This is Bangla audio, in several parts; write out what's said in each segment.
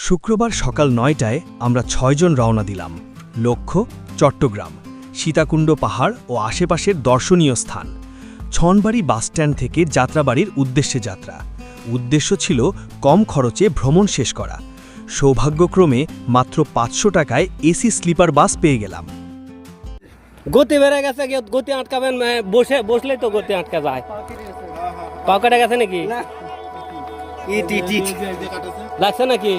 শুক্রবার সকাল ৯টায় আমরা ৬ জন রওনা দিলাম। লক্ষ্য চট্টগ্রাম, সীতাকুণ্ড পাহাড় ও আশেপাশের দর্শনীয় স্থান। ছনবাড়ি বাসস্ট্যান্ড থেকে যাত্রাবাড়ির উদ্দেশ্যে যাত্রা। উদ্দেশ্য ছিল কম খরচে ভ্রমণ শেষ করা। সৌভাগ্যক্রমে মাত্র ৫০০ টাকায় এসি স্লিপার বাস পেয়ে গেলাম। গতি বেড়ে গেছে, গতি আটকাবেন, বসলেই তো গতি আটকা যায়। পা কেটে গেছে নাকি? লাগছে নাকি?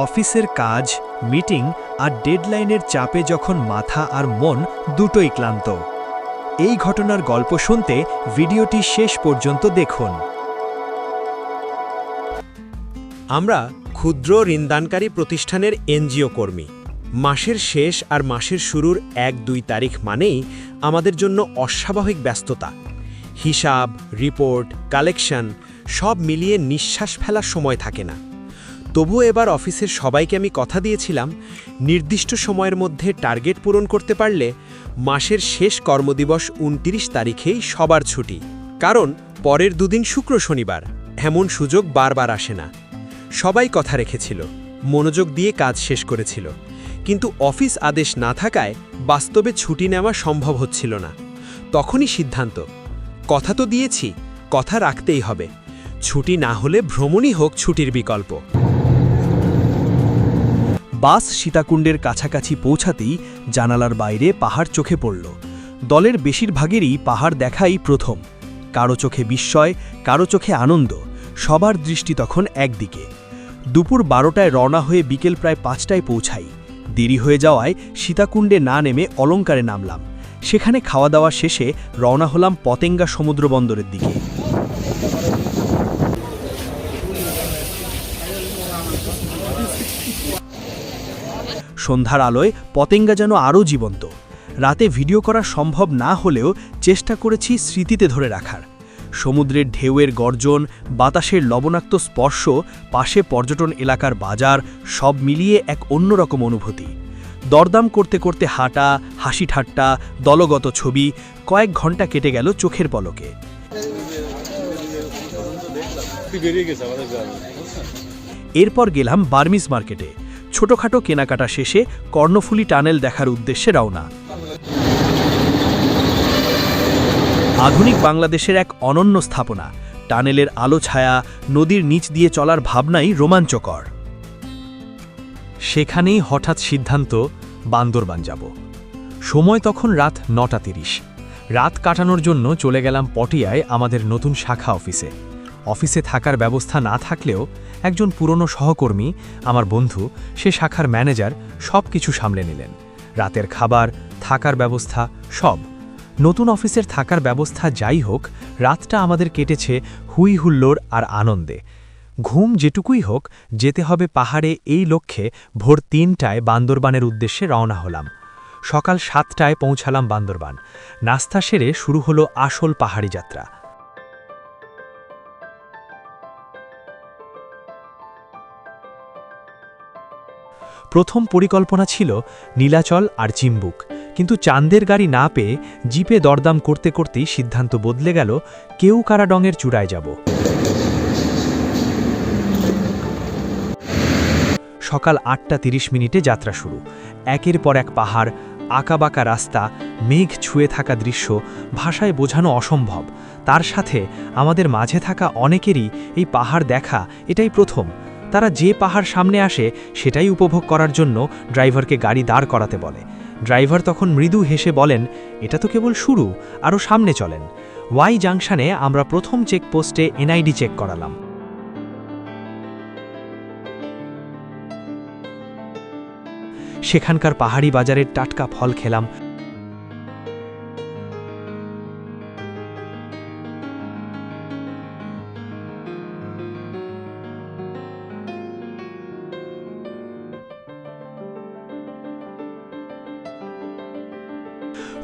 অফিসের কাজ, মিটিং আর ডেডলাইনের চাপে যখন মাথা আর মন দুটোই ক্লান্ত। এই ঘটনার গল্প শুনতে ভিডিওটি শেষ পর্যন্ত দেখুন। আমরা ক্ষুদ্র ঋণদানকারী প্রতিষ্ঠানের এনজিও কর্মী। মাসের শেষ আর মাসের শুরুর ১-২ তারিখ মানেই আমাদের জন্য অস্বাভাবিক ব্যস্ততা। হিসাব, রিপোর্ট, কালেকশন সব মিলিয়ে নিঃশ্বাস ফেলার সময় থাকে না। তবুও এবার অফিসের সবাইকে আমি কথা দিয়েছিলাম, নির্দিষ্ট সময়ের মধ্যে টার্গেট পূরণ করতে পারলে মাসের শেষ কর্মদিবস ২৯ তারিখেই সবার ছুটি। কারণ পরের দুদিন শুক্র শনিবার, এমন সুযোগ বারবার আসে না। সবাই কথা রেখেছিল, মনোযোগ দিয়ে কাজ শেষ করেছিল, কিন্তু অফিস আদেশ না থাকায় বাস্তবে ছুটি নেওয়া সম্ভব হচ্ছিল না। তখনই সিদ্ধান্ত, কথা তো দিয়েছি, কথা রাখতেই হবে। ছুটি না হলে ভ্রমণই হোক ছুটির বিকল্প। বাস সীতাকুণ্ডের কাছাকাছি পৌঁছাতেই জানালার বাইরে পাহাড় চোখে পড়ল। দলের বেশিরভাগেরই পাহাড় দেখাই প্রথম। কারো চোখে বিস্ময়, কারো চোখে আনন্দ, সবার দৃষ্টি তখন একদিকে। দুপুর ১২টায় রওনা হয়ে বিকেল প্রায় ৫টায় পৌঁছাই। দেরি হয়ে যাওয়ায় সীতাকুণ্ডে না নেমে অলঙ্কারে নামলাম। সেখানে খাওয়া দাওয়া শেষে রওনা হলাম পতেঙ্গা সমুদ্র বন্দরের দিকে। সন্ধ্যার আলোয় পতেঙ্গা যেন আরও জীবন্ত। রাতে ভিডিও করা সম্ভব না হলেও চেষ্টা করেছি স্মৃতিতে ধরে রাখার। সমুদ্রের ঢেউয়ের গর্জন, বাতাসের লবণাক্ত স্পর্শ, পাশে পর্যটন এলাকার বাজার, সব মিলিয়ে এক অন্যরকম অনুভূতি। দরদাম করতে করতে হাঁটা, হাসি ঠাট্টা, দলগত ছবি, কয়েক ঘন্টা কেটে গেল চোখের পলকে। এরপর গেলাম বার্মিজ মার্কেটে। ছোটখাটো কেনাকাটা শেষে কর্ণফুলী টানেল দেখার উদ্দেশ্যে রওনা। আধুনিক বাংলাদেশের এক অনন্য স্থাপনা। টানেলের আলো ছায়া, নদীর নিচ দিয়ে চলার ভাবনাই রোমাঞ্চকর। সেখানেই হঠাৎ সিদ্ধান্ত, বান্দরবান যাব। সময় তখন রাত ৯:৩০। রাত কাটানোর জন্য চলে গেলাম পটিয়ায় আমাদের নতুন শাখা অফিসে। অফিসে থাকার ব্যবস্থা না থাকলেও একজন পুরনো সহকর্মী, আমার বন্ধু, সে শাখার ম্যানেজার, সব কিছু সামলে নিলেন। রাতের খাবার, থাকার ব্যবস্থা সব। নতুন অফিসের থাকার ব্যবস্থা যাই হোক, রাতটা আমাদের কেটেছে হুই হুল্লোড় আর আনন্দে। ঘুম যেটুকুই হোক, যেতে হবে পাহাড়ে, এই লক্ষ্যে ভোর ৩টায় বান্দরবানের উদ্দেশ্যে রওনা হলাম। সকাল ৭টায় পৌঁছালাম বান্দরবান। নাস্তা সেরে শুরু হলো আসল পাহাড়ি যাত্রা। প্রথম পরিকল্পনা ছিল নীলাচল আর চিম্বুক, কিন্তু চাঁদের গাড়ি না পেয়ে জিপে দরদাম করতে করতেই সিদ্ধান্ত বদলে গেল কেওকারাডংয়ের চূড়ায় যাব। সকাল ৮:৩০ যাত্রা শুরু। একের পর এক পাহাড়, আঁকাবাঁকা রাস্তা, মেঘ ছুঁয়ে থাকা দৃশ্য, ভাষায় বোঝানো অসম্ভব। তার সাথে আমাদের মাঝে থাকা অনেকেরই এই পাহাড় দেখা এটাই প্রথম। তারা যে পাহাড় সামনে আসে সেটাই উপভোগ করার জন্য ড্রাইভারকে গাড়ি দাঁড় করাতে বলে। ড্রাইভার তখন মৃদু হেসে বলেন, এটা তো কেবল শুরু, আরও সামনে চলেন। ওয়াই জাংশনে আমরা প্রথম চেকপোস্টে এনআইডি চেক করালাম। সেখানকার পাহাড়ি বাজারের টাটকা ফল খেলাম।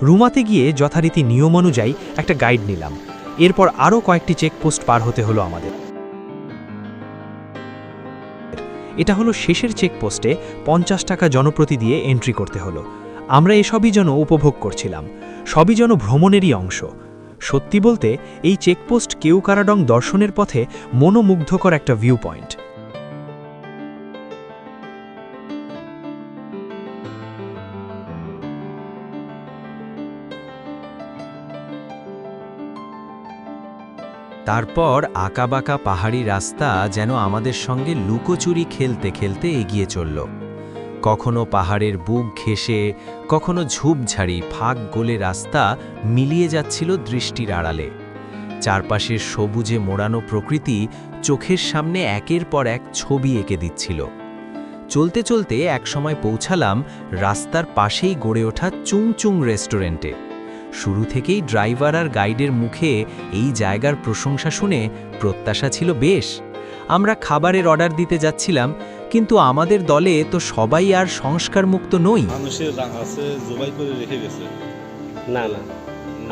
রুমাতে গিয়ে যথারীতি নিয়ম অনুযায়ী একটা গাইড নিলাম। এরপর আরও কয়েকটি চেকপোস্ট পার হতে হলো আমাদের। এটা হলো শেষের চেকপোস্টে ৫০ টাকা জনপ্রতি দিয়ে এন্ট্রি করতে হলো। আমরা এসবই যেন উপভোগ করছিলাম, সবই যেন ভ্রমণেরই অংশ। সত্যি বলতে এই চেকপোস্ট কেওকারাডং দর্শনের পথে মনোমুগ্ধকর একটা ভিউ পয়েন্ট। তারপর আঁকাবাঁকা পাহাড়ি রাস্তা যেন আমাদের সঙ্গে লুকোচুরি খেলতে খেলতে এগিয়ে চলল। কখনো পাহাড়ের বুক ঘেঁষে, কখনো ঝোপঝাড়ি ফাঁক গলে রাস্তা মিলিয়ে যাচ্ছিল দৃষ্টির আড়ালে। চারপাশের সবুজে মোড়ানো প্রকৃতি চোখের সামনে একের পর এক ছবি এঁকে দিচ্ছিল। চলতে চলতে একসময় পৌঁছালাম রাস্তার পাশেই গড়ে ওঠা চুংচুং রেস্টুরেন্টে। শুরু থেকেই ড্রাইভার আর গাইডের মুখে এই জায়গার প্রশংসা শুনে প্রত্যাশা ছিল বেশ। আমরা খাবারের অর্ডার দিতে যাচ্ছিলাম, কিন্তু আমাদের দলে তো সবাই আর সংস্কারমুক্ত নই। মানুষের রাগ আছে, জবাই করে রেখে গেছে। না না,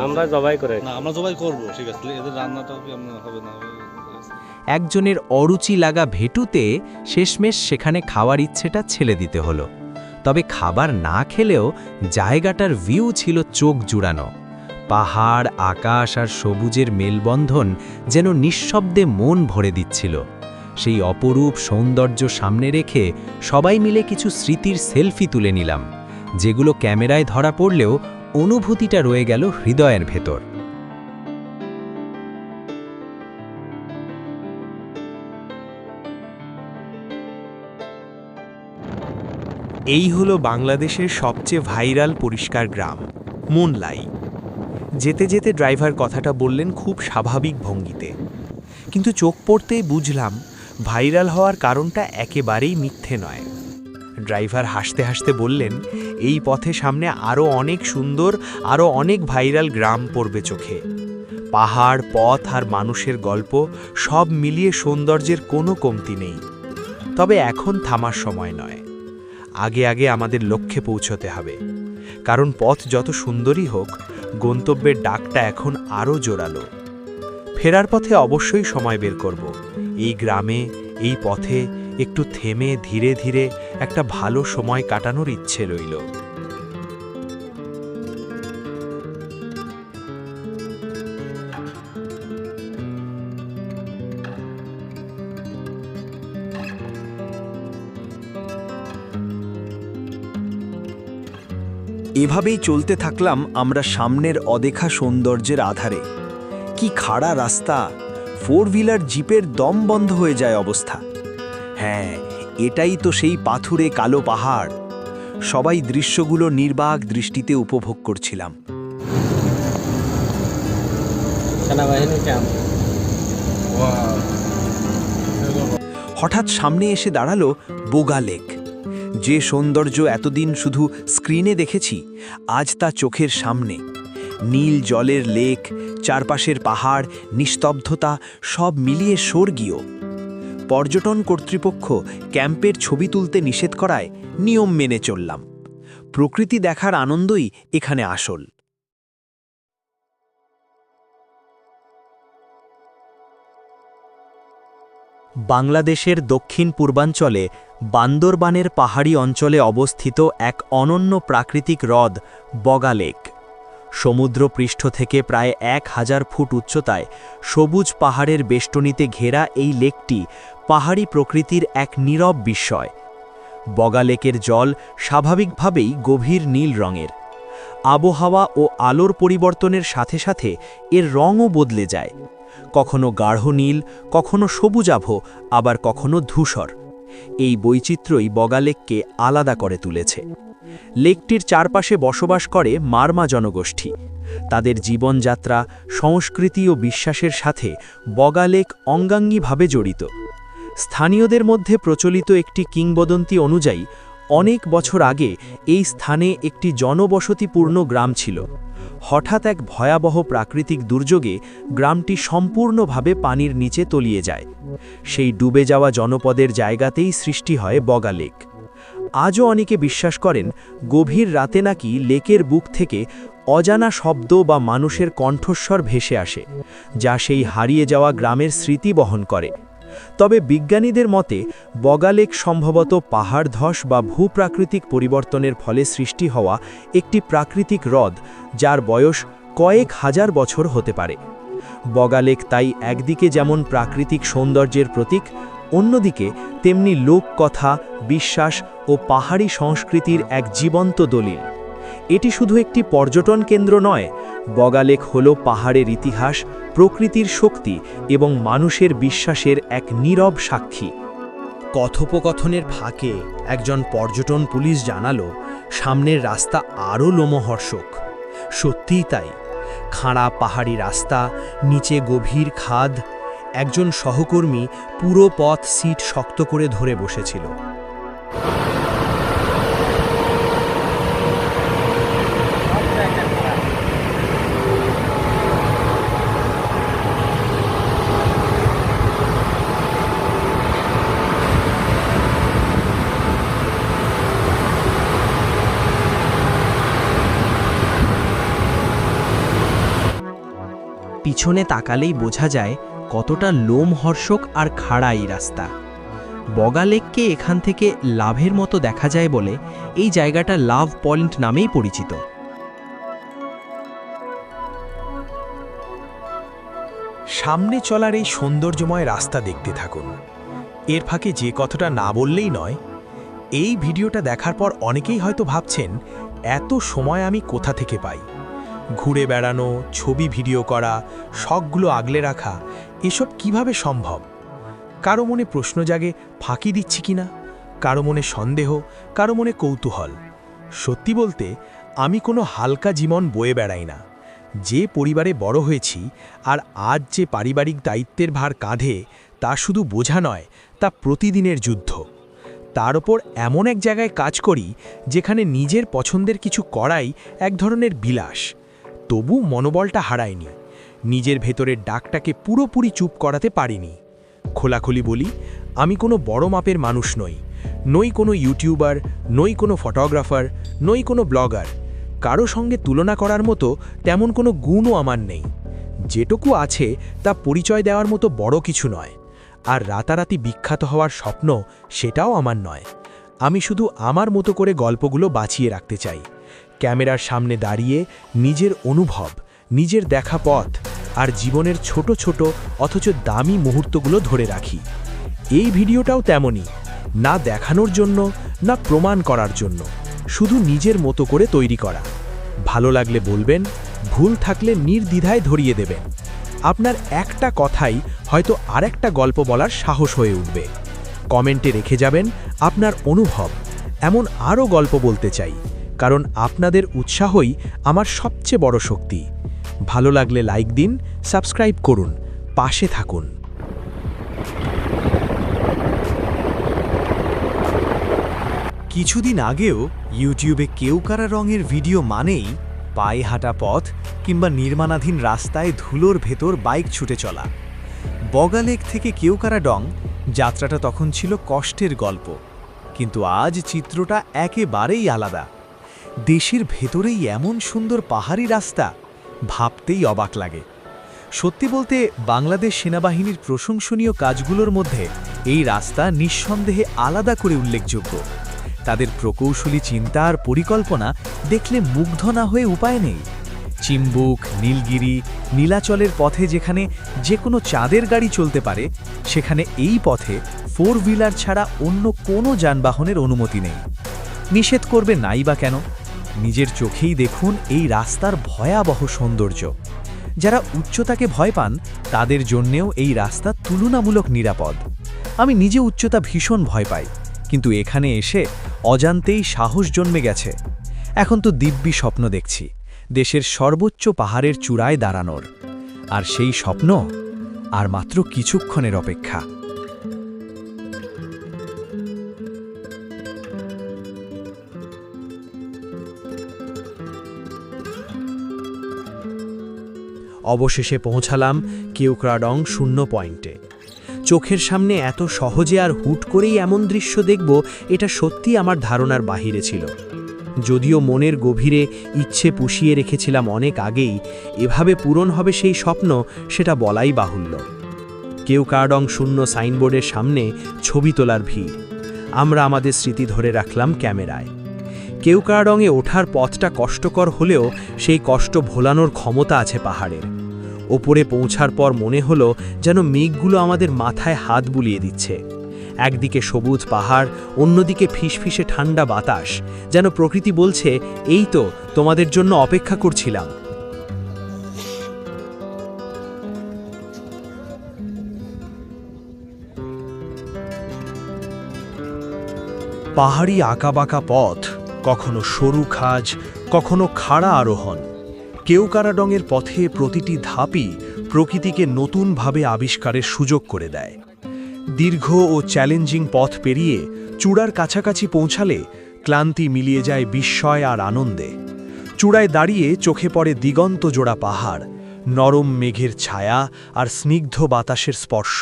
আমরা জবাই করে না, আমরা জবাই করব, ঠিক আছে, এদের রান্নাটাও কি আমরা হবে না? একজনের অরুচি লাগা ভেটুতে শেষমেশ সেখানে খাওয়ার ইচ্ছেটা ছেড়ে দিতে হলো। তবে খাবার না খেলেও জায়গাটার ভিউ ছিল চোখ জুড়ানো। পাহাড়, আকাশ আর সবুজের মেলবন্ধন যেন নিঃশব্দে মন ভরে দিচ্ছিল। সেই অপরূপ সৌন্দর্য সামনে রেখে সবাই মিলে কিছু স্মৃতির সেলফি তুলে নিলাম, যেগুলো ক্যামেরায় ধরা পড়লেও অনুভূতিটা রয়ে গেল হৃদয়ের ভেতর। এই হলো বাংলাদেশের সবচেয়ে ভাইরাল পরিষ্কার গ্রাম, মুনলাই। যেতে যেতে ড্রাইভার কথাটা বললেন খুব স্বাভাবিক ভঙ্গিতে, কিন্তু চোখ পড়তেই বুঝলাম ভাইরাল হওয়ার কারণটা একেবারেই মিথ্যে নয়। ড্রাইভার হাসতে হাসতে বললেন, এই পথে সামনে আরও অনেক সুন্দর, আরও অনেক ভাইরাল গ্রাম পড়বে চোখে। পাহাড়, পথ আর মানুষের গল্প সব মিলিয়ে সৌন্দর্যের কোনো কমতি নেই। তবে এখন থামার সময় নয়, আগে আগে আমাদের লক্ষ্যে পৌঁছতে হবে। কারণ পথ যত সুন্দরই হোক, গন্তব্যের ডাকটা এখন আরও জোরালো। ফেরার পথে অবশ্যই সময় বের করব। এই গ্রামে, এই পথে একটু থেমে ধীরে ধীরে একটা ভালো সময় কাটানোর ইচ্ছে রইল। এভাবেই চলতে থাকলাম আমরা সামনের অদেখা সৌন্দর্যের আধারে। কি খাড়া রাস্তা, 4 হুইলার জিপের দম বন্ধ হয়ে যায় অবস্থা। হ্যাঁ, এটাই তো সেই পাথুরে কালো পাহাড়। সবাই দৃশ্যগুলো নির্বাক দৃষ্টিতে উপভোগ করছিলাম। সেনাবাহিনী ক্যাম্প। হঠাৎ সামনে এসে দাঁড়ালো বোগা লেক। যে সৌন্দর্য এতদিন শুধু স্ক্রিনে দেখেছি, আজ তা চোখের সামনে। নীল জলের লেক, চারপাশের পাহাড়, নিস্তব্ধতা সব মিলিয়ে স্বর্গীয়। পর্যটন কর্তৃপক্ষ ক্যাম্পের ছবি তুলতে নিষেধ করায় নিয়ম মেনে চললাম। প্রকৃতি দেখার আনন্দই এখানে আসল। বাংলাদেশের দক্ষিণ পূর্বাঞ্চলে বান্দরবানের পাহাড়ি অঞ্চলে অবস্থিত এক অনন্য প্রাকৃতিক হ্রদ বগা লেক। সমুদ্রপৃষ্ঠ থেকে প্রায় 1000 ফুট উচ্চতায় সবুজ পাহাড়ের বেষ্টনীতে ঘেরা এই লেকটি পাহাড়ি প্রকৃতির এক নীরব বিস্ময়। বগা লেকের জল স্বাভাবিকভাবেই গভীর নীল রঙের। আবহাওয়া ও আলোর পরিবর্তনের সাথে সাথে এর রঙও বদলে যায়, কখনো গাঢ় নীল, কখনো সবুজাভ, আবার কখনো ধূসর। এই বৈচিত্র্যই বগা লেককে আলাদা করে তুলেছে। লেকটির চারপাশে বসবাস করে মারমা জনগোষ্ঠী। তাদের জীবনযাত্রা, সংস্কৃতি ও বিশ্বাসের সাথে বগা লেক অঙ্গাঙ্গিভাবে জড়িত। স্থানীয়দের মধ্যে প্রচলিত একটি কিংবদন্তি অনুযায়ী অনেক বছর আগে এই স্থানে একটি জনবসতিপূর্ণ গ্রাম ছিল। হঠাৎ এক ভয়াবহ প্রাকৃতিক দুর্যোগে গ্রামটি সম্পূর্ণভাবে পানির নিচে তলিয়ে যায়। সেই ডুবে যাওয়া জনপদের জায়গাতেই সৃষ্টি হয় বগা লেক। আজও অনেকে বিশ্বাস করেন গভীর রাতে নাকি লেকের বুক থেকে অজানা শব্দ বা মানুষের কণ্ঠস্বর ভেসে আসে, যা সেই হারিয়ে যাওয়া গ্রামের স্মৃতি বহন করে। তবে বিজ্ঞানীদের মতে বগা লেক সম্ভবত পাহাড় ধস বা ভূপ্রাকৃতিক পরিবর্তনের ফলে সৃষ্টি হওয়া একটি প্রাকৃতিক হ্রদ, যার বয়স কয়েক হাজার বছর হতে পারে। বগা লেক তাই একদিকে যেমন প্রাকৃতিক সৌন্দর্যের প্রতীক, অন্যদিকে তেমনি লোককথা, বিশ্বাস ও পাহাড়ি সংস্কৃতির এক জীবন্ত দলিল। এটি শুধু একটি পর্যটন কেন্দ্র নয়, বগা লেক হল পাহাড়ের ইতিহাস, প্রকৃতির শক্তি এবং মানুষের বিশ্বাসের এক নীরব সাক্ষী। কথোপকথনের ফাঁকে একজন পর্যটন পুলিশ জানালো, সামনের রাস্তা আরও লোমহর্ষক। সত্যিই তাই, খাঁড়া পাহাড়ি রাস্তা, নিচে গভীর খাদ। একজন সহকর্মী পুরো পথ সিট শক্ত করে ধরে বসেছিল। পিছনে তাকালেই বোঝা যায় কতটা লোমহর্ষক আর খাড়া এই রাস্তা। বগা লেককে এখান থেকে লাভের মতো দেখা যায় বলে এই জায়গাটা লাভ পয়েন্ট নামেই পরিচিত। সামনে চলার এই সৌন্দর্যময় রাস্তা দেখতে থাকুন। এর ফাঁকে যে কথাটা না বললেই নয়, এই ভিডিওটা দেখার পর অনেকেই হয়তো ভাবছেন, এত সময় আমি কোথা থেকে পাই? ঘুরে বেড়ানো, ছবি ভিডিও করা, শখগুলো আগলে রাখা, এসব কিভাবে সম্ভব? কারো মনে প্রশ্ন জাগে ফাঁকি দিচ্ছি কিনা, কারো মনে সন্দেহ, কারো মনে কৌতূহল। সত্যি বলতে আমি কোনো হালকা জীবন বয়ে বেড়াই না। যে পরিবারে বড় হয়েছি আর আজ যে পারিবারিক দায়িত্বের ভার কাঁধে, তা শুধু বোঝা নয়, তা প্রতিদিনের যুদ্ধ। তার ওপর এমন এক জায়গায় কাজ করি যেখানে নিজের পছন্দের কিছু করাই এক ধরনের বিলাস। তবু মনোবলটা হারায়নি, নিজের ভেতরের ডাকটাকে পুরোপুরি চুপ করাতে পারিনি। খোলাখুলি বলি, আমি কোনো বড় মাপের মানুষ নই কোনো ইউটিউবার, নই কোনো ফটোগ্রাফার, নই কোনো ব্লগার। কারো সঙ্গে তুলনা করার মতো তেমন কোনো গুণও আমার নেই। যেটুকু আছে তা পরিচয় দেওয়ার মতো বড় কিছু নয়। আর রাতারাতি বিখ্যাত হওয়ার স্বপ্ন, সেটাও আমার নয়। আমি শুধু আমার মতো করে গল্পগুলো বাঁচিয়ে রাখতে চাই। ক্যামেরার সামনে দাঁড়িয়ে নিজের অনুভব, নিজের দেখা পথ আর জীবনের ছোট ছোট অথচ দামি মুহূর্তগুলো ধরে রাখি। এই ভিডিওটাও তেমনই, না দেখানোর জন্য, না প্রমাণ করার জন্য, শুধু নিজের মতো করে তৈরি করা। ভালো লাগলে বলবেন, ভুল থাকলে নির্দ্বিধায় ধরিয়ে দেবেন। আপনার একটা কথাই হয়তো আরেকটা গল্প বলার সাহস হয়ে উঠবে। কমেন্টে রেখে যাবেন আপনার অনুভব। এমন আরও গল্প বলতে চাই, কারণ আপনাদের উৎসাহই আমার সবচেয়ে বড় শক্তি। ভালো লাগলে লাইক দিন, সাবস্ক্রাইব করুন, পাশে থাকুন। কিছুদিন আগেও ইউটিউবে কেউকারা রঙের ভিডিও মানেই পায়ে হাঁটা পথ কিংবা নির্মাণাধীন রাস্তায় ধুলোর ভেতর বাইক ছুটে চলা। বগালেক থেকে কেউকারা ডং যাত্রাটা তখন ছিল কষ্টের গল্প, কিন্তু আজ চিত্রটা একেবারেই আলাদা। দেশের ভেতরেই এমন সুন্দর পাহাড়ি রাস্তা, ভাবতেই অবাক লাগে। সত্যি বলতে বাংলাদেশ সেনাবাহিনীর প্রশংসনীয় কাজগুলোর মধ্যে এই রাস্তা নিঃসন্দেহে আলাদা করে উল্লেখযোগ্য। তাদের প্রকৌশলী চিন্তা আর পরিকল্পনা দেখলে মুগ্ধ না হয়ে উপায় নেই। চিম্বুক, নীলগিরি, নীলাচলের পথে যেখানে যে কোনো চাঁদের গাড়ি চলতে পারে, সেখানে এই পথে 4 হুইলার ছাড়া অন্য কোনো যানবাহনের অনুমতি নেই। নিষেধ করবে নাই বা কেন? নিজের চোখেই দেখুন এই রাস্তার ভয়াবহ সৌন্দর্য। যারা উচ্চতাকে ভয় পান, তাদের জন্যেও এই রাস্তা তুলনামূলক নিরাপদ। আমি নিজে উচ্চতা ভীষণ ভয় পাই, কিন্তু এখানে এসে অজান্তেই সাহস জন্মে গেছে। এখন তো দিব্যি স্বপ্ন দেখছি দেশের সর্বোচ্চ পাহাড়ের চূড়ায় দাঁড়ানোর, আর সেই স্বপ্ন আর মাত্র কিছুক্ষণের অপেক্ষা। অবশেষে পৌঁছালাম কেওক্রাডং 0 পয়েন্টে। চোখের সামনে এত সহজে আর হুট করেই এমন দৃশ্য দেখব, এটা সত্যি আমার ধারণার বাহিরে ছিল। যদিও মনের গভীরে ইচ্ছে পুষিয়ে রেখেছিলাম অনেক আগেই, এভাবে পূরণ হবে সেই স্বপ্ন সেটা বলাই বাহুল্য। কেওক্রাডং 0 সাইনবোর্ডের সামনে ছবি তোলার ভিড়। আমরা আমাদের স্মৃতি ধরে রাখলাম ক্যামেরায়। কেওক্রাডংয়ে ওঠার পথটা কষ্টকর হলেও সেই কষ্ট ভোলানোর ক্ষমতা আছে পাহাড়ের। ওপরে পৌঁছার পর মনে হলো যেন মেঘগুলো আমাদের মাথায় হাত বুলিয়ে দিচ্ছে। একদিকে সবুজ পাহাড়, অন্যদিকে ফিসফিসে ঠান্ডা বাতাস, যেন প্রকৃতি বলছে, এই তো তোমাদের জন্য অপেক্ষা করছিলাম। পাহাড়ি আঁকাবাঁকা পথ, কখনো সরু খাজ, কখনো খাড়া আরোহণ। কেওকারাডংয়ের পথে প্রতিটি ধাপই প্রকৃতিকে নতুনভাবে আবিষ্কারের সুযোগ করে দেয়। দীর্ঘ ও চ্যালেঞ্জিং পথ পেরিয়ে চূড়ার কাছাকাছি পৌঁছালে ক্লান্তি মিলিয়ে যায় বিস্ময় আর আনন্দে। চূড়ায় দাঁড়িয়ে চোখে পড়ে দিগন্ত জোড়া পাহাড়, নরম মেঘের ছায়া আর স্নিগ্ধ বাতাসের স্পর্শ।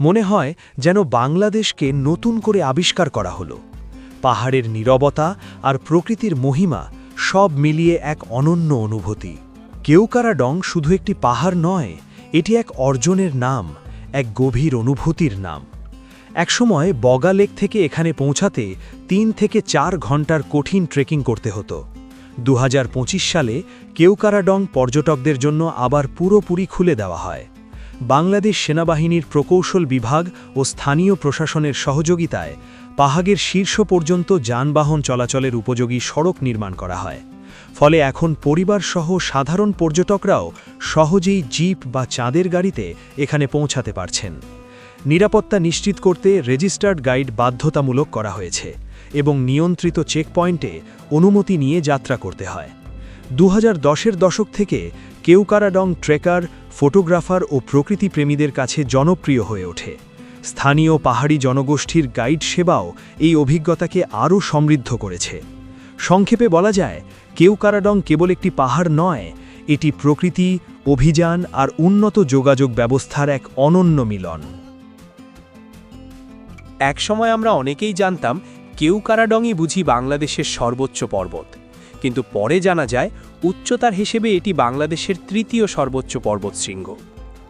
মনে হয় যেন বাংলাদেশকে নতুন করে আবিষ্কার করা হলো। পাহাড়ের নীরবতা আর প্রকৃতির মহিমা সব মিলিয়ে এক অনন্য অনুভূতি। কেওকারাডং শুধু একটি পাহাড় নয়, এটি এক অর্জনের নাম, এক গভীর অনুভূতির নাম। একসময় বগা লেক থেকে এখানে পৌঁছাতে 3 থেকে 4 ঘন্টার কঠিন ট্রেকিং করতে হতো। 2025 সালে কেওকারাডং পর্যটকদের জন্য আবার পুরোপুরি খুলে দেওয়া হয়। বাংলাদেশ সেনাবাহিনীর প্রকৌশল বিভাগ ও স্থানীয় প্রশাসনের সহযোগিতায় পাহাড়ের শীর্ষ পর্যন্ত যানবাহন চলাচলের উপযোগী সড়ক নির্মাণ করা হয়। ফলে এখন পরিবারসহ সাধারণ পর্যটকরাও সহজেই জিপ বা চাঁদের গাড়িতে এখানে পৌঁছাতে পারছেন। নিরাপত্তা নিশ্চিত করতে রেজিস্টার্ড গাইড বাধ্যতামূলক করা হয়েছে এবং নিয়ন্ত্রিত চেকপয়েন্টে অনুমতি নিয়ে যাত্রা করতে হয়। 2010-এর দশক থেকে কেওকারাডং ট্রেকার, ফটোগ্রাফার ও প্রকৃতিপ্রেমীদের কাছে জনপ্রিয় হয়ে ওঠে। স্থানীয় পাহাড়ি জনগোষ্ঠীর গাইড সেবাও এই অভিজ্ঞতাকে আরও সমৃদ্ধ করেছে। সংক্ষেপে বলা যায়, কেওকারাডং কেবল একটি পাহাড় নয়, এটি প্রকৃতি, অভিযান আর উন্নত যোগাযোগ ব্যবস্থার এক অনন্য মিলন। একসময় আমরা অনেকেই জানতাম কেওকারাডংই বুঝি বাংলাদেশের সর্বোচ্চ পর্বত, কিন্তু পরে জানা যায় উচ্চতার হিসেবে এটি বাংলাদেশের 3য় সর্বোচ্চ পর্বতশৃঙ্গ।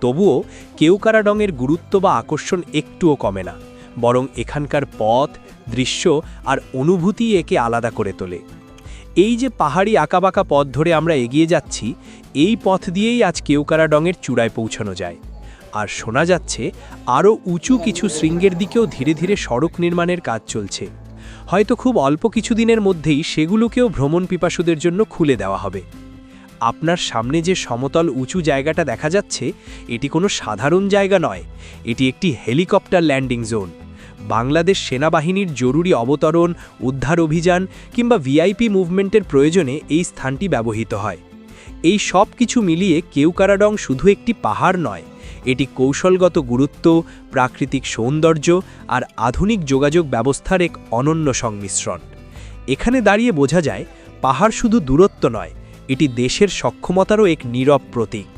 তবুও কেওকারাডংয়ের গুরুত্ব বা আকর্ষণ একটুও কমে না, বরং এখানকার পথ, দৃশ্য আর অনুভূতি একে আলাদা করে তোলে। এই যে পাহাড়ি আঁকাবাঁকা পথ ধরে আমরা এগিয়ে যাচ্ছি, এই পথ দিয়েই আজ কেওকারাডংয়ের চূড়ায় পৌঁছানো যায়। আর শোনা যাচ্ছে আরও উঁচু কিছু শৃঙ্গের দিকেও ধীরে ধীরে সড়ক নির্মাণের কাজ চলছে। হয়তো খুব অল্প কিছুদিনের মধ্যেই সেগুলোকেও ভ্রমণ পিপাসুদের জন্য খুলে দেওয়া হবে। আপনার সামনে যে সমতল উঁচু জায়গাটা দেখা যাচ্ছে, এটি কোনো সাধারণ জায়গা নয়, এটি একটি হেলিকপ্টার ল্যান্ডিং জোন। বাংলাদেশ সেনাবাহিনীর জরুরি অবতরণ, উদ্ধার অভিযান কিংবা ভিআইপি মুভমেন্টের প্রয়োজনে এই স্থানটি ব্যবহৃত হয়। এই সব কিছু মিলিয়ে কেওকারাডং শুধু একটি পাহাড় নয়, এটি কৌশলগত গুরুত্ব, প্রাকৃতিক সৌন্দর্য আর আধুনিক যোগাযোগ ব্যবস্থার এক অনন্য সংমিশ্রণ। এখানে দাঁড়িয়ে বোঝা যায়, পাহাড় শুধু দূরত্ব নয়, এটি দেশের সক্ষমতারও এক নীরব প্রতীক।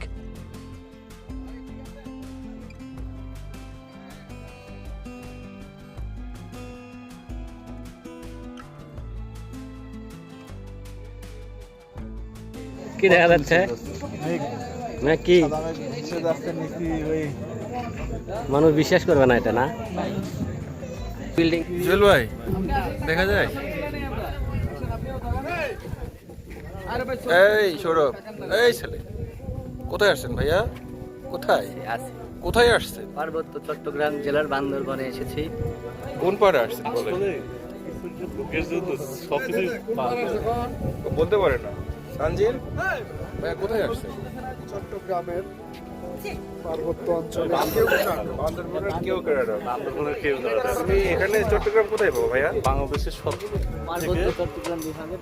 কি দেখা যাচ্ছে নাকি? মানুষ বিশ্বাস করবে না এটা, না? বিল্ডিং জুয়েল ভাই, দেখা যায়? এই সৌরভ, এই ছেলে, কোথায় আসছেন ভাইয়া? কোথায় কোথায় আসছেন? পার্বত্য চট্টগ্রাম জেলার বান্দরবনে এসেছি। কোন পাড়ে আসছেন বলেন? বলতে পারে না। তানজিল ভাইয়া কোথায় আসছেন? চট্টগ্রামের পার্বত্য অঞ্চলে বান্দরবনের কেওকারাডং। তুমি এখানে চট্টগ্রাম কোথায় পাবো ভাইয়া? বাংলাদেশের সব পার্বত্য চট্টগ্রাম বিভাগের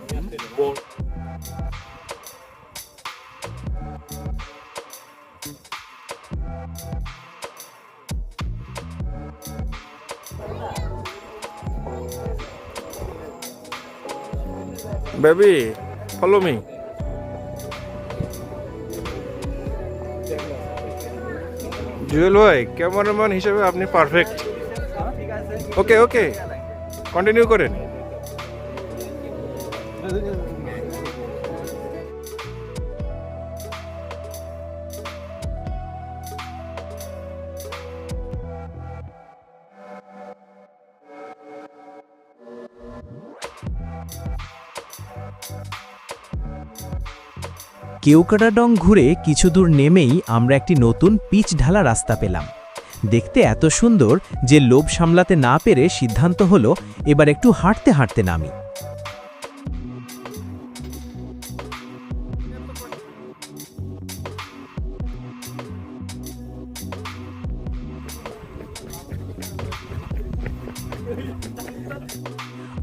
বেবি, ফলো মি। জুয়েল ভাই, ক্যামেরাম্যান হিসেবে আপনি পারফেক্ট। ওকে ওকে, কন্টিনিউ করেন। কেওকারাডং ঘুরে কিছু দূর নেমেই আমরা একটি নতুন পিচ ঢালা রাস্তা পেলাম। দেখতে এত সুন্দর যে লোভ সামলাতে না পেরে সিদ্ধান্ত হলো এবার একটু হাঁটতে হাঁটতে নামি।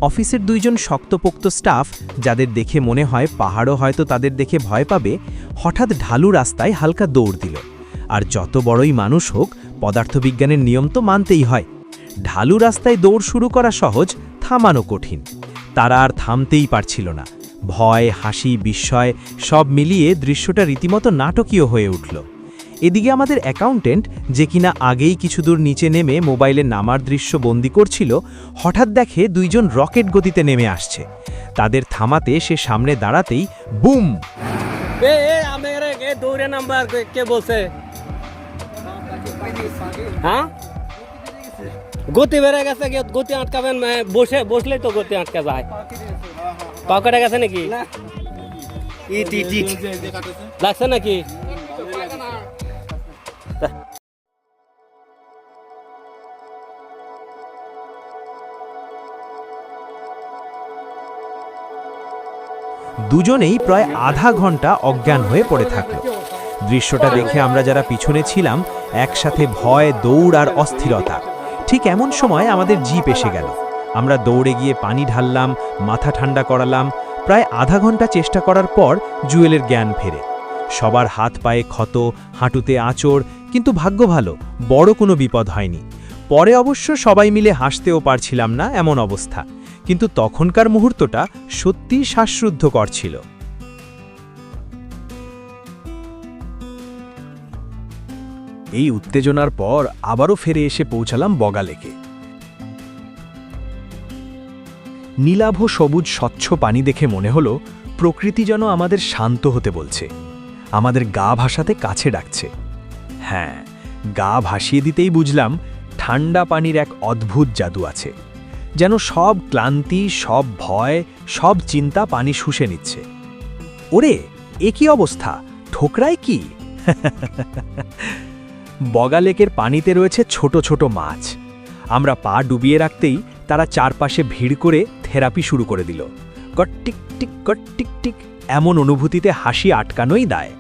অফিসের দুইজন শক্তপোক্ত স্টাফ, যাদের দেখে মনে হয় পাহাড়ও হয়তো তাদের দেখে ভয় পাবে, হঠাৎ ঢালু রাস্তায় হালকা দৌড় দিল। আর যত বড়ই মানুষ হোক, পদার্থবিজ্ঞানের নিয়ম তো মানতেই হয়। ঢালু রাস্তায় দৌড় শুরু করা সহজ, থামানো কঠিন। তারা আর থামতেই পারছিল না। ভয়, হাসি, বিস্ময় সব মিলিয়ে দৃশ্যটা রীতিমতো নাটকীয় হয়ে উঠল। এদিকে আমাদের অ্যাকাউন্টেন্ট, যে কিনা আগেই কিছু দূর নিচে নেমে মোবাইলে নামার দৃশ্য বন্দি করছিল, হঠাৎ দেখে দুইজন রকেট গতিতে নেমে আসছে। তাদের থামাতে সে সামনে দাঁড়াতেই বুম! দৌড়ে নাম্বার কে বলছে? হ্যাঁ, গতি বেড়ে গেছে, গতি আটকাবেন, বসলেই তো গতি আটকা যায়। পকেটে গেছে নাকি? লাগছে নাকি? দুজনেই প্রায় আধা ঘন্টা অজ্ঞান হয়ে পড়ে থাকল। দৃশ্যটা দেখে আমরা যারা পিছনে ছিলাম, একসাথে ভয়, দৌড় আর অস্থিরতা। ঠিক এমন সময় আমাদের জিপ এসে গেল। আমরা দৌড়ে গিয়ে পানি ঢাললাম, মাথা ঠান্ডা করালাম। প্রায় আধা ঘন্টা চেষ্টা করার পর জুয়েলের জ্ঞান ফেরে। সবার হাত পায়ে ক্ষত, হাঁটুতে আঁচড়, কিন্তু ভাগ্য ভালো, বড় কোনো বিপদ হয়নি। পরে অবশ্য সবাই মিলে হাসতেও পারছিলাম না, এমন অবস্থা। কিন্তু তখনকার মুহূর্তটা সত্যিই শ্বাসরুদ্ধকর ছিল। এই উত্তেজনার পর আবারও ফিরে এসে পৌঁছালাম বগা লেকে। নীলাভ সবুজ স্বচ্ছ পানি দেখে মনে হলো প্রকৃতি যেন আমাদের শান্ত হতে বলছে, আমাদের গা ভাসাতে কাছে ডাকছে। হ্যাঁ, গা ভাসিয়ে দিতেই বুঝলাম ঠান্ডা পানির এক অদ্ভুত জাদু আছে, যেন সব ক্লান্তি, সব ভয়, সব চিন্তা পানি শুষে নিচ্ছে। ওরে, এ কি অবস্থা, ঠোকরায় কি? বগা লেকের পানিতে রয়েছে ছোট ছোট মাছ। আমরা পা ডুবিয়ে রাখতেই তারা চারপাশে ভিড় করে থেরাপি শুরু করে দিল। গট্টিক টিক গট্টিক টিক, এমন অনুভূতিতে হাসি আটকানোই দায়।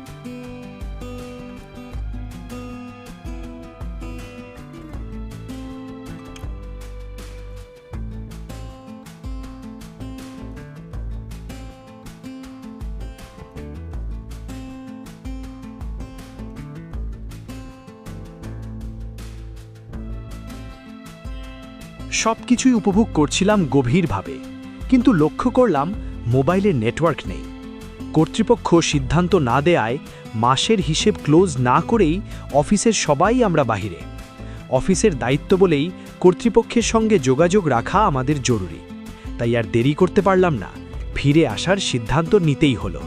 সবকিছুই উপভোগ করছিলাম গভীরভাবে, কিন্তু লক্ষ্য করলাম মোবাইলের নেটওয়ার্ক নেই। কর্তৃপক্ষ সিদ্ধান্ত না দেয়ায় মাসের হিসেব ক্লোজ না করেই অফিসের সবাই আমরা বাহিরে। অফিসের দায়িত্ব বলেই কর্তৃপক্ষের সঙ্গে যোগাযোগ রাখা আমাদের জরুরি। তাই আর দেরি করতে পারলাম না, ফিরে আসার সিদ্ধান্ত নিতেই হলো।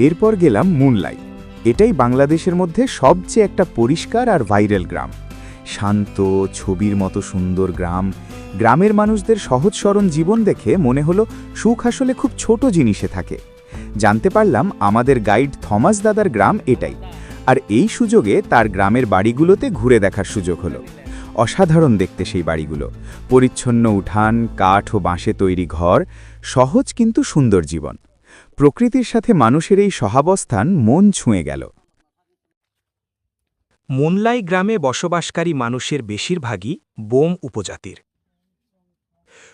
এরপর গেলাম মুনলাই। এটাই বাংলাদেশের মধ্যে সবচেয়ে একটা পরিষ্কার আর ভাইরাল গ্রাম। শান্ত, ছবির মতো সুন্দর গ্রাম। গ্রামের মানুষদের সহজ সরল জীবন দেখে মনে হলো সুখ আসলে খুব ছোট জিনিসে থাকে। জানতে পারলাম আমাদের গাইড থমাস দাদার গ্রাম এটাই, আর এই সুযোগে তার গ্রামের বাড়িগুলোতে ঘুরে দেখার সুযোগ হলো। অসাধারণ দেখতে সেই বাড়িগুলো, পরিচ্ছন্ন উঠান, কাঠ ও বাঁশে তৈরি ঘর, সহজ কিন্তু সুন্দর জীবন। প্রকৃতির সাথে মানুষের এই সহাবস্থান মন ছুঁয়ে গেল। মুনলাই গ্রামে বসবাসকারী মানুষের বেশিরভাগই বোম উপজাতির।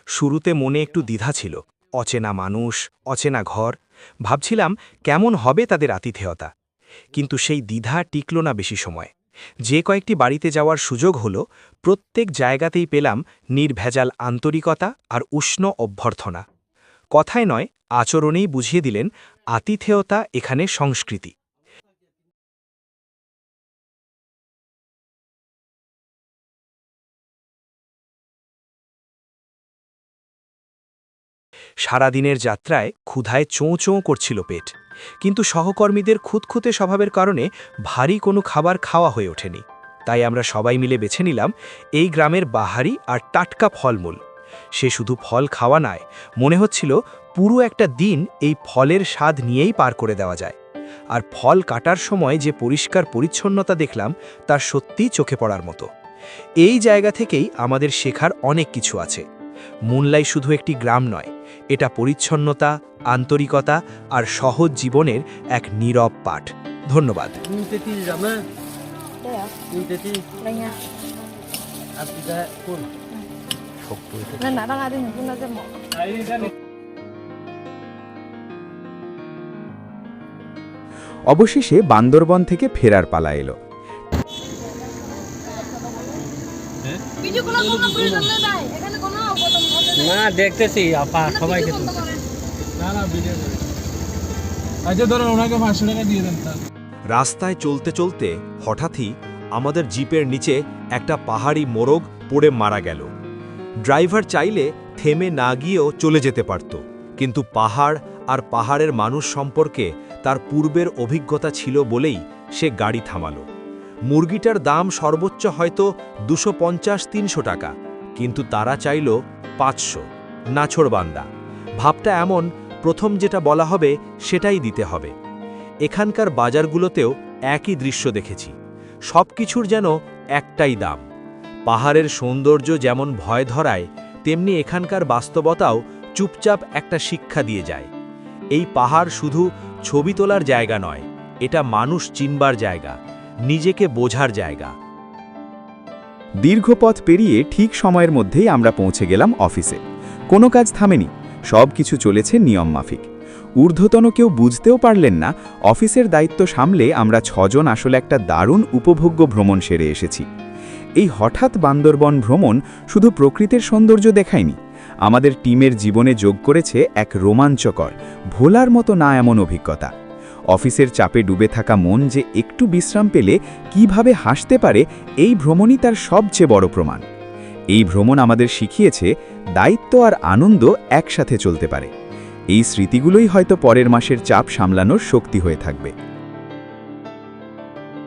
শুরুতে মনে একটু দ্বিধা ছিল, অচেনা মানুষ, অচেনা ঘর। ভাবছিলাম কেমন হবে তাদের আতিথেয়তা, কিন্তু সেই দ্বিধা টিকল না বেশি সময়। যে কয়েকটি বাড়িতে যাওয়ার সুযোগ হলো, প্রত্যেক জায়গাতেই পেলাম নির্ভেজাল আন্তরিকতা আর উষ্ণ অভ্যর্থনা। কথায় নয়, আচরণেই বুঝিয়ে দিলেন আতিথেয়তা এখানে সংস্কৃতি। সারাদিনের যাত্রায় ক্ষুধায় চোঁ চোঁ করছিল পেট, কিন্তু সহকর্মীদের খুঁতখুঁতে স্বভাবের কারণে ভারী কোনো খাবার খাওয়া হয়ে ওঠেনি। তাই আমরা সবাই মিলে বেছে নিলাম এই গ্রামের বাহারি আর টাটকা ফলমূল। সে শুধু ফল খাওয়া নয়, মনে হচ্ছিল পুরো একটা দিন এই ফলের স্বাদ নিয়েই পার করে দেওয়া যায়। আর ফল কাটার সময় যে পরিষ্কার পরিচ্ছন্নতা দেখলাম, তা সত্যিই চোখে পড়ার মতো। এই জায়গা থেকেই আমাদের শেখার অনেক কিছু আছে। মুনলাই শুধু একটি গ্রাম নয়, এটা পরিচ্ছন্নতা, আন্তরিকতা আর সহজ জীবনের এক নীরব পাঠ। ধন্যবাদ। অবশেষে বান্দরবন থেকে ফেরার পালা এলো। না দেখতেছি আপা সবাইকে রাস্তায় চলতে চলতে হঠাৎই আমাদের জিপের নিচে একটা পাহাড়ি মোরগ পড়ে মারা গেল। ড্রাইভার চাইলে থেমে না গিয়েও চলে যেতে পারত, কিন্তু পাহাড় আর পাহাড়ের মানুষ সম্পর্কে তার পূর্বের অভিজ্ঞতা ছিল বলেই সে গাড়ি থামালো। মুরগিটার দাম সর্বোচ্চ হয়তো 250-300 টাকা, কিন্তু তারা চাইল 500। নাছোড়বান্দা ভাবটা এমন, প্রথম যেটা বলা হবে সেটাই দিতে হবে। এখানকার বাজারগুলোতেও একই দৃশ্য দেখেছি, সব কিছুর যেন একটাই দাম। পাহাড়ের সৌন্দর্য যেমন ভয় ধরায়, তেমনি এখানকার বাস্তবতাও চুপচাপ একটা শিক্ষা দিয়ে যায়। এই পাহাড় শুধু ছবি তোলার জায়গা নয়, এটা মানুষ চিনবার জায়গা, নিজেকে বোঝার জায়গা। দীর্ঘ পথ পেরিয়ে ঠিক সময়ের মধ্যেই আমরা পৌঁছে গেলাম অফিসে। কোনো কাজ থামেনি, সব কিছু চলেছে নিয়ম মাফিক। ঊর্ধ্বতন কেউ বুঝতেও পারলেন না অফিসের দায়িত্ব সামলে আমরা 6 জন আসলে একটা দারুণ উপভোগ্য ভ্রমণ সেরে এসেছি। এই হঠাৎ বান্দরবন ভ্রমণ শুধু প্রকৃতির সৌন্দর্য দেখায়নি, আমাদের টিমের জীবনে যোগ করেছে এক রোমাঞ্চকর, ভোলার মতো না এমন অভিজ্ঞতা। অফিসের চাপে ডুবে থাকা মন যে একটু বিশ্রাম পেলে কিভাবে হাসতে পারে, এই ভ্রমণই তার সবচেয়ে বড় প্রমাণ। এই ভ্রমণ আমাদের শিখিয়েছে দায়িত্ব আর আনন্দ একসাথে চলতে পারে। এই স্মৃতিগুলোই হয়তো পরের মাসের চাপ সামলানোর শক্তি হয়ে থাকবে।